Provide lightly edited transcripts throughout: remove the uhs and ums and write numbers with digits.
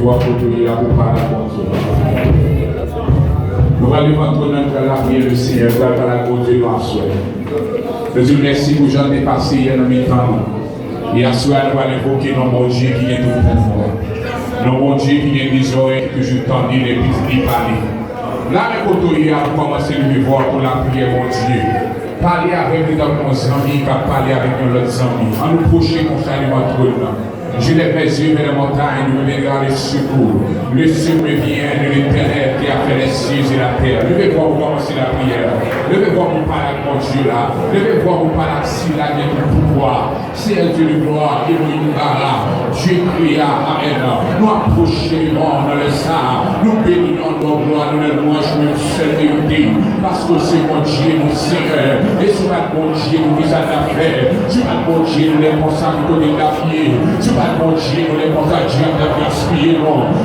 voir pour prier pour parler à Dieu. Nous allons levanter notre la prière le Seigneur, par la grâce de Dieu en soi. Je dis merci pour j'en ai passé hier dans mes temps. Et à ce moment, nous allons invoquer nos bon Dieu qui est tout pouvoir. Nos bon Dieu qui est des oreilles que je tendais les petits parler. Là, mes côtés, pour commencer à voir pour la prière, mon Dieu. Parler avec nos amis, parler avec nos autres amis. En nous procher comme ça, nous montrons. Je lève mes yeux vers les montagnes, nous verrons les secours. Le secours vient de l'Éternel qui a fait les cieux et la terre. Levez voir vous commencer la prière. Levez voir vous parler avec mon Dieu là. Levez voir vous parler avec si la guerre du pouvoir. C'est un Dieu de gloire, Elohim Bara. Dieu cria, Amen. Nous approchons dans le sang. Nous bénissons nos gloires, nous les louanges, nous seule vérité. Parce que c'est mon Dieu, mon Seigneur. Et c'est mon Dieu, nous visons à faire. C'est mon Dieu, nous les consacrons de la vie. C'est mon Dieu, nous les consacrons de gaspiller.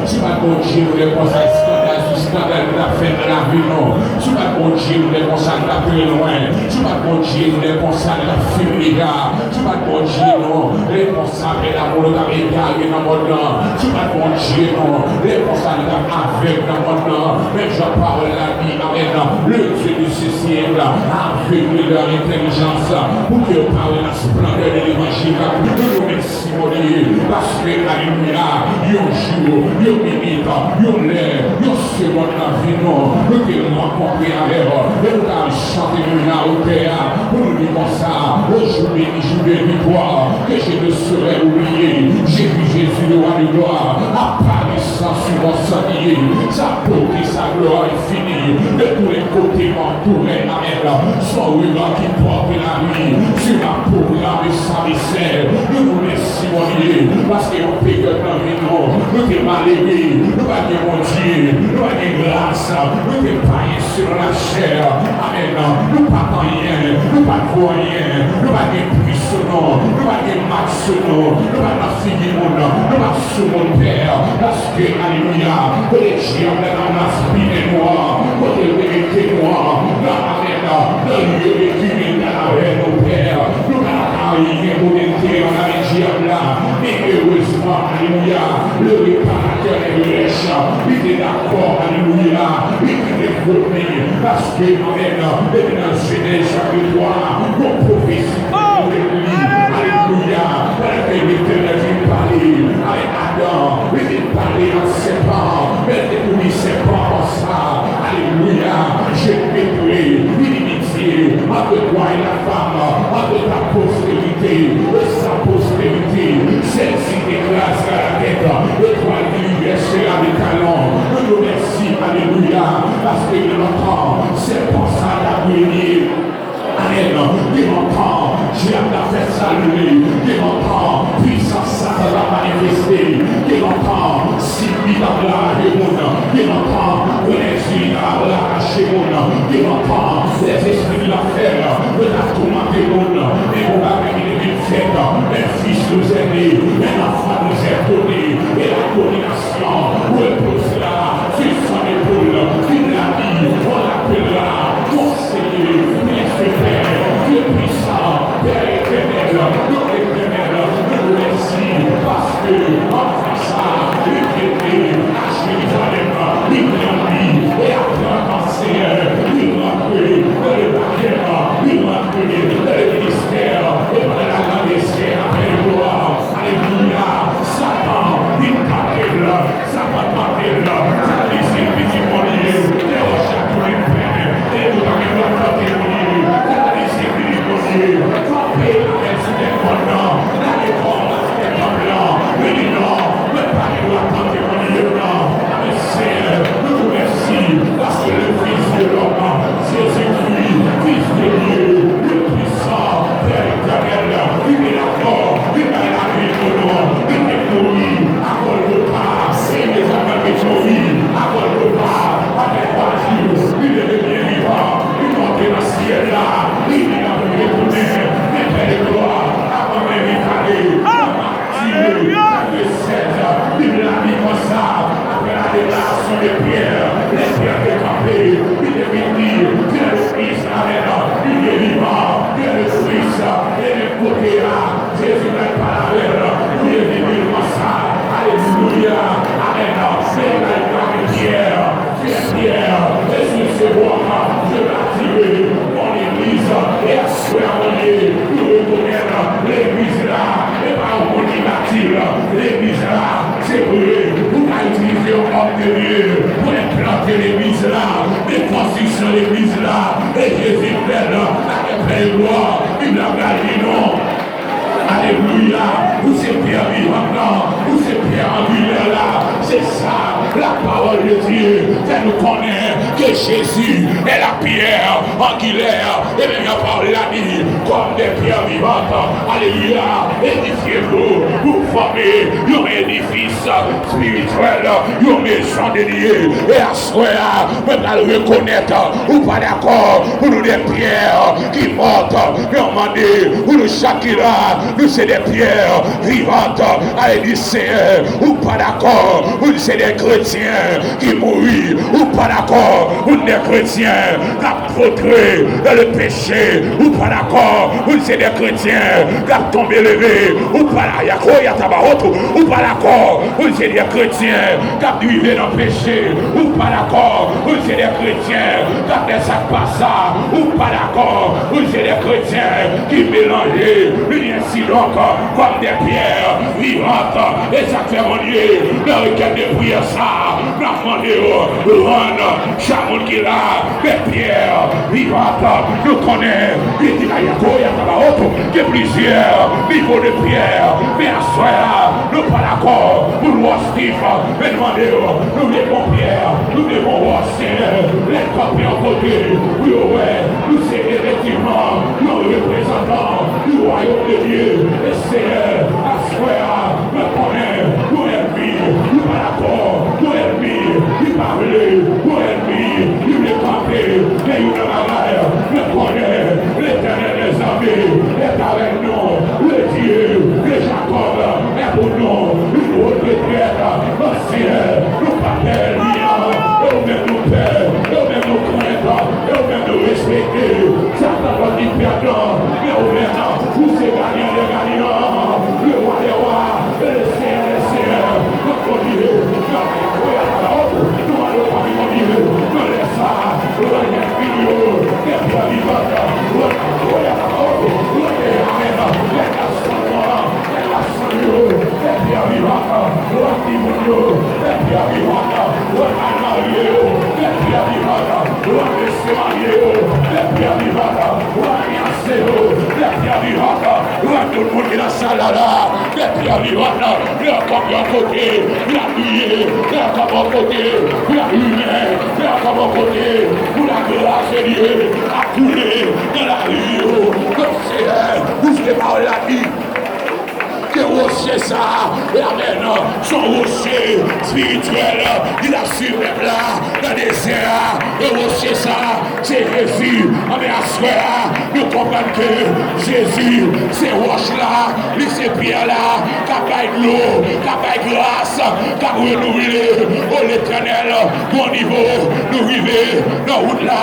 C'est mon Dieu, nous les consacrons scandale de la fin de la vie, non. C'est mon Dieu, nous les consacrons de très loin. C'est mon Dieu, nous les consacrons de la fin de l'égard. C'est mon Dieu, non. Les consacrons de la volonté égale dans mon nom. C'est mon Dieu, non. Les consacrons de avec dans mon nom. Mais je parle la vie, Amen. Le Dieu de ce siècle a aveuglé leur intelligence pour que parle la splendeur de l'évangile. Nous remercions, mon Dieu, parce que, alléluia, yon jour, yon minute, yon l'air, yon seconde la vie, non. Nous devons rencontrer avec eux. Et nous allons chanter au théâtre. Pour nous dire comme ça, aujourd'hui, jour de victoire, que je ne saurais oublier. J'ai vu Jésus, le roi de gloire, apparaissant sur mon sanglier. Sa beauté, sa gloire est finie. De tous les côtés, m'entourer, Amen. Son ruban qui porte la nuit sur ma pauvre âme et sa vaisselle. Nous nous laissons, mon Dieu, parce qu'on peut que dans le nom, nous sommes malheureux, nous avons mon Dieu, nous avons grâce, nous sommes païens sur la chair. Amen. Nous pas rien, nous pas rien, nous pas puissants, nous pas maxons, nous pas figure, nous pas sous mon père, parce que, alléluia, les chiens dans la spine noire, côté vérité noire, Amen, le lieu de Dieu dans la reine au père, nous n'avons rien pour l'intérieur dans les diables là, et heureusement, alléluia, le réparateur et le lèche, il est d'accord, alléluia, il est développé, parce que, Amen, et dans Genèse chapitre 3, mon prophétie pour l'église, alléluia, avec l'Éternel vient parler, avec Adam, il vient parler en serpent, mais tout les serpents comme ça, alléluia, j'ai pétré, l'inimitié, entre toi et la femme, entre ta postérité et sa postérité, celle-ci t'écrasera la tête, et toi l'université avec talent, nous nous remercions, alléluia, parce que l'entend, c'est pour ça l'avenir. Amen. Qui m'entend, Dieu a fait saluer. Qui m'entend, puissance ça va manifester. Qui m'entend, si vite dans la monde. Qui m'entend, les yeux à l'arracher monde. Qui m'entend, les esprits de l'affaire, de la tourmente monde. Et on va venir une fête. Les fils nous aident, les enfants nous est donné. Et la coordination, où elle pose là, sur son épaule, une la vie, on l'appellera conseiller. Dieu puissant, Père éternel, Dieu éternel, nous nous remercions parce que en faisant ça, l'unité à Jérusalem, l'Italie et à notre Seigneur, il rentre dans le baptême, il rentre dans le ministère et dans la grande escale après le gloire. Alléluia, Satan, il t'appelle, Satan t'appelle, ça dit c'est petit moyen, et au château les frères, et tout à l'heure, parce que le Fils de l'homme, Jésus-Christ, Fils de Dieu, le puissant, Père éternel, il est d'accord, il est la vie de l'homme, il est pourri, à Golgotha, et les hommes est pourri, à Golgotha, avec Dieu, il est le bien vivant, il monte dans le ciel là, il est dans le retourner, mais Père de gloire, avant même étalé, Dieu, le 16, il l'a mis comme ça, après la déclaration de Pierre, les pierres décampées, il est béni, Dieu le Fils, Amen, il est vivant, Dieu le Fils, et le côté là, Jésus n'est pas la veille, il est venu comme ça, alléluia, Amen, venir pour implanter l'église là, des constructions de l'église là, et Jésus fait là, avec plein de gloire, il l'a gardé non. Alléluia, où c'est Pierre vivant là, où c'est Pierre angulaire là, c'est ça, la parole de Dieu, ça nous connaît que Jésus est la pierre angulaire, et bien la parole l'a dit, comme des pierres vivantes, alléluia, édifiez-vous, vous formez un édifice spirituel, une maison dédiée, et à ce moment-là, vous allez reconnaître, ou pas d'accord, pour nous des pierres qui montent, mais on m'a dit, pour nous chacun nous c'est des pierres vivantes, allez dire Seigneur, ou pas d'accord, nous c'est des chrétiens qui mourent, ou pas d'accord, nous des chrétiens qui apôtrés dans le péché, ou pas d'accord, nous c'est des chrétiens qui ont tombé levé, ou pas d'accord, ou pas d'accord, nous c'est des chrétiens qui ont vivé dans le péché, ou pas d'accord, nous c'est des chrétiens qui ont fait ça pas ça, ou pas d'accord, nous c'est des chrétiens qui mélangent ainsi donc comme des pierres vivantes, et ça fait mon Dieu, dans le cadre de prière ça, nous demandons rendre chaque monde qui a des pierres vivantes, nous connaissons, il dit il y a plusieurs niveaux de pierres, mais à ce là, nous pas d'accord pour le Steve, mais demandons, nous devons pierre, nous devons voir Seigneur, les copies en côté, oui, ouais, nous c'est effectivement, nous représentants du royaume de Dieu, et Seigneur, à ce là, nous connaissons, nous ennemis, nous pas d'accord, nous ennemis, nous parler, nous ennemis, nous les camper, mais nous ne bagarre, nous connaissons, l'éternel des armées est avec nous, le Dieu de Jacob est pour nous, une autre retraite, Seigneur, nous parlons bien, et même nous père, et même nous craindre, et même nous respecter, Satan va dire pardon, mais au maintenant, vous c'est gagnant les gagnants, le roi des rois, et le Seigneur, notre Dieu, nous allons pas Dieu, nous laissons ça, nous allons finir, les pierres vivantes, nous tout le monde qui a ça là, les pierres vivantes, il y a comme un côté, il y a prié, il y a comme un côté, il y a humain, il y a comme un côté, pour la grâce de Dieu a coulé dans la rue, comme c'est, vous savez pas la vie. Que rocher ça, et amen, son rocher spirituel, il a su même là, dans le désert, le rocher ça, c'est Jésus, amen, à ce là, nous comprenons que Jésus, ces roches là, ces pierres là, qui a de l'eau, qui a grâce, qui a renouvelé, oh l'éternel, bon niveau, nous vivons dans la route là,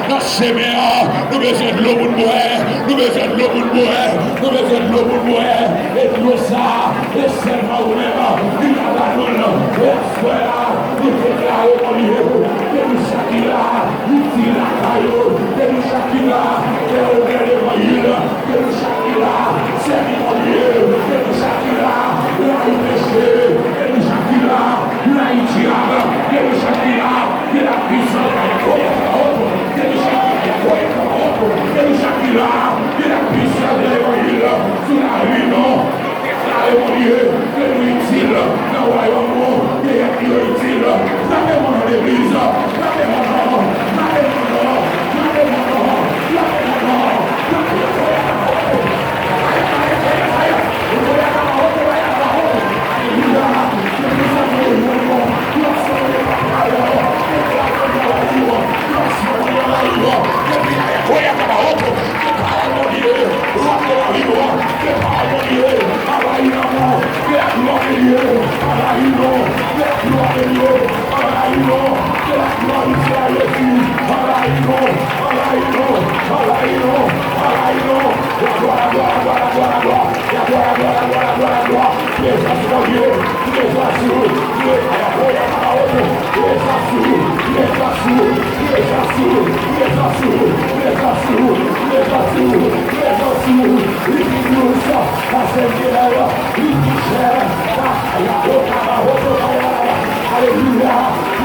dans ce chemin, nous besoin de l'eau pour boire, nous besoin de l'eau pour boire, nous besoin de l'eau pour boire, et tout ça, et seulement vous-même, il a la donne, et soit nous déclarons mon Dieu, que nous chacun là, nous tirons la caillou, que nous chacun là, que nous gagnons l'évangile, que nous chacun là, servons mon Dieu, que nous chacun là, là il péché, que nous chacun là, là il diable, que nous chacun là, que la puissance est que nous chacun que nous chacun là, que la puissance de l'évangile sous la rue, non. Mon Dieu, que nous utile dans le royaume, que nous utile, tapez mon nom d'église, tapez mon nom, tapez mon nom, tapez mon nom, tapez mon nom, tapez mon Alléluia.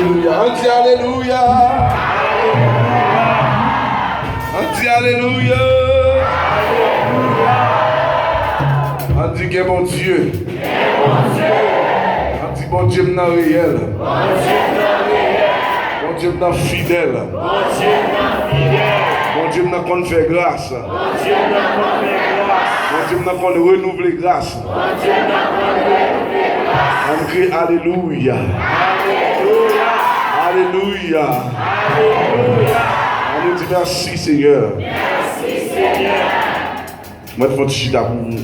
Alléluia. On dit Alléluia. On dit Alléluia. On dit que bon Dieu. On dit bon Dieu n'a réel. Bon Dieu n'a fidèle. Bon Dieu n'a qu'on fait grâce. Bon Dieu n'a qu'on renouveler grâce. On crie Alléluia. Alléluia. On nous dit merci Seigneur. Merci Seigneur. Moi, je vais te